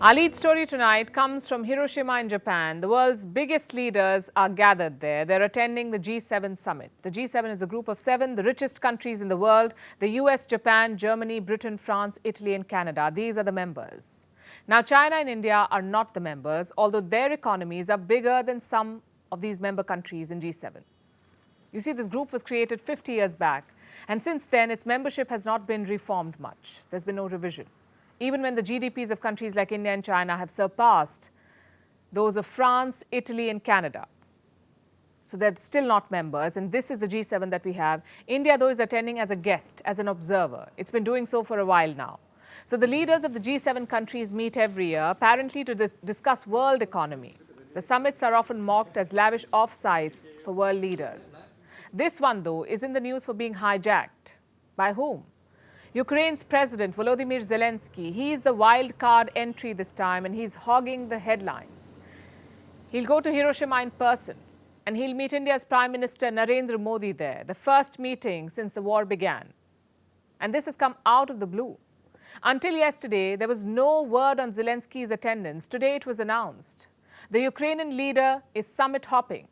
Our lead story tonight comes from Hiroshima in Japan. The world's biggest leaders are gathered there. They're attending the G7 summit. The G7 is a group of 7, the richest countries in the world: the US, Japan, Germany, Britain, France, Italy and Canada. These are the members. Now, China and India are not the members, although their economies are bigger than some of these member countries in G7. You see, this group was created 50 years back, and since then its membership has not been reformed much. There's been no revision, even when the GDPs of countries like India and China have surpassed those of France, Italy and Canada. So they're still not members, and this is the G7 that we have. India, though, is attending as a guest, as an observer. It's been doing so for a while now. So the leaders of the G7 countries meet every year, apparently to discuss world economy. The summits are often mocked as lavish offsites for world leaders. This one, though, is in the news for being hijacked. By whom? Ukraine's President Volodymyr Zelensky. He's the wild card entry this time, and he's hogging the headlines. He'll go to Hiroshima in person, and he'll meet India's Prime Minister Narendra Modi there, the first meeting since the war began. And this has come out of the blue. Until yesterday, there was no word on Zelensky's attendance. Today it was announced. The Ukrainian leader is summit hopping.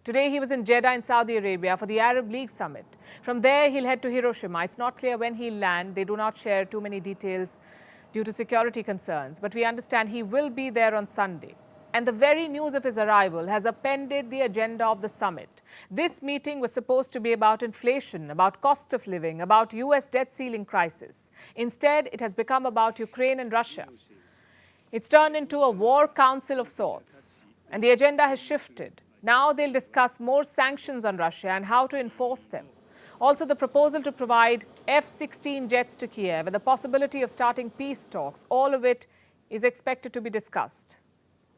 Today he was in Jeddah in Saudi Arabia for the Arab League summit. From there he'll head to Hiroshima. It's not clear when he'll land. They do not share too many details due to security concerns. But we understand he will be there on Sunday. And the very news of his arrival has upended the agenda of the summit. This meeting was supposed to be about inflation, about cost of living, about US debt ceiling crisis. Instead, it has become about Ukraine and Russia. It's turned into a war council of sorts. And the agenda has shifted. Now they'll discuss more sanctions on Russia and how to enforce them. Also, the proposal to provide F-16 jets to Kiev and the possibility of starting peace talks, all of it is expected to be discussed.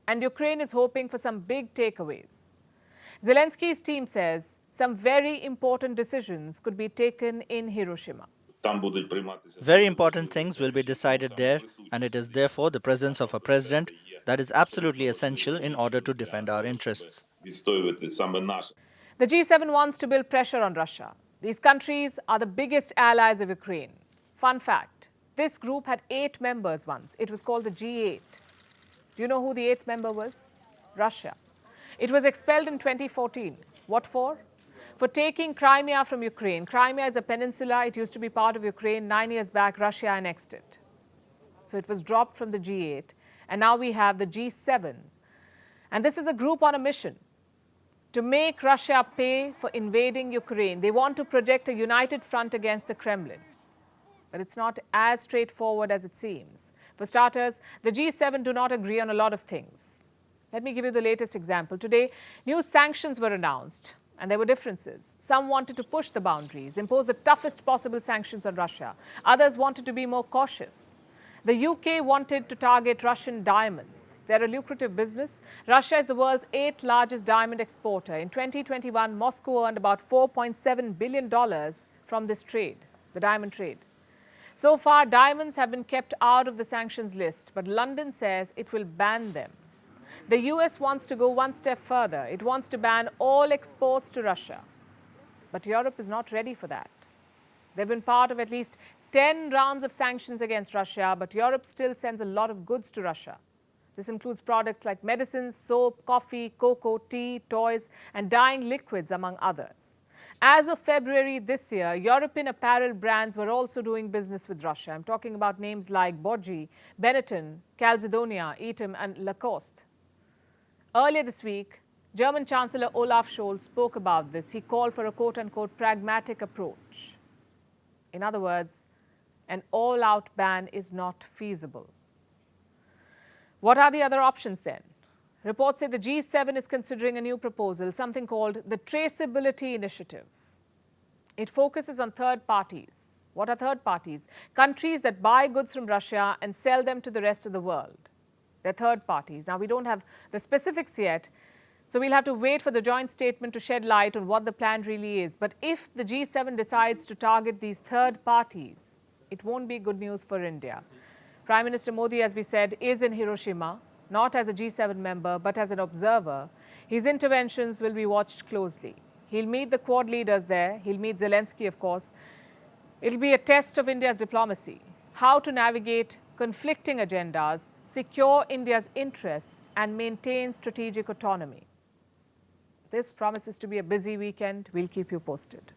And Ukraine is hoping for some big takeaways. Zelensky's team says some very important decisions could be taken in Hiroshima. Very important things will be decided there, and it is therefore the presence of a president that is absolutely essential in order to defend our interests. The G7 wants to build pressure on Russia. These countries are the biggest allies of Ukraine. Fun fact, this group had 8 members once. It was called the G8. Do you know who the 8th member was? Russia. It was expelled in 2014. What for? For taking Crimea from Ukraine. Crimea is a peninsula. It used to be part of Ukraine. 9 years back, Russia annexed it. So it was dropped from the G8. And now we have the G7. And this is a group on a mission to make Russia pay for invading Ukraine. They want to project a united front against the Kremlin. But it's not as straightforward as it seems. For starters, the G7 do not agree on a lot of things. Let me give you the latest example. Today, new sanctions were announced, and there were differences. Some wanted to push the boundaries, impose the toughest possible sanctions on Russia. Others wanted to be more cautious. The UK wanted to target Russian diamonds. They're a lucrative business. Russia is the world's 8th largest diamond exporter. In 2021, Moscow earned about $4.7 billion from this trade, the diamond trade. So far, diamonds have been kept out of the sanctions list, but London says it will ban them. The US wants to go one step further. It wants to ban all exports to Russia. But Europe is not ready for that. They've been part of at least 10 rounds of sanctions against Russia, but Europe still sends a lot of goods to Russia. This includes products like medicines, soap, coffee, cocoa, tea, toys, and dyeing liquids, among others. As of February this year, European apparel brands were also doing business with Russia. I'm talking about names like Boji, Benetton, Calzedonia, Eaton, and Lacoste. Earlier this week, German Chancellor Olaf Scholz spoke about this. He called for a quote-unquote pragmatic approach. In other words, an all-out ban is not feasible. What are the other options then? Reports say the G7 is considering a new proposal, something called the Traceability Initiative. It focuses on third parties. What are third parties? Countries that buy goods from Russia and sell them to the rest of the world. They're third parties. Now, we don't have the specifics yet, so we'll have to wait for the joint statement to shed light on what the plan really is. But if the G7 decides to target these third parties, it won't be good news for India. Prime Minister Modi, as we said, is in Hiroshima, not as a G7 member, but as an observer. His interventions will be watched closely. He'll meet the Quad leaders there. He'll meet Zelensky, of course. It'll be a test of India's diplomacy, how to navigate conflicting agendas, secure India's interests, and maintain strategic autonomy. This promises to be a busy weekend. We'll keep you posted.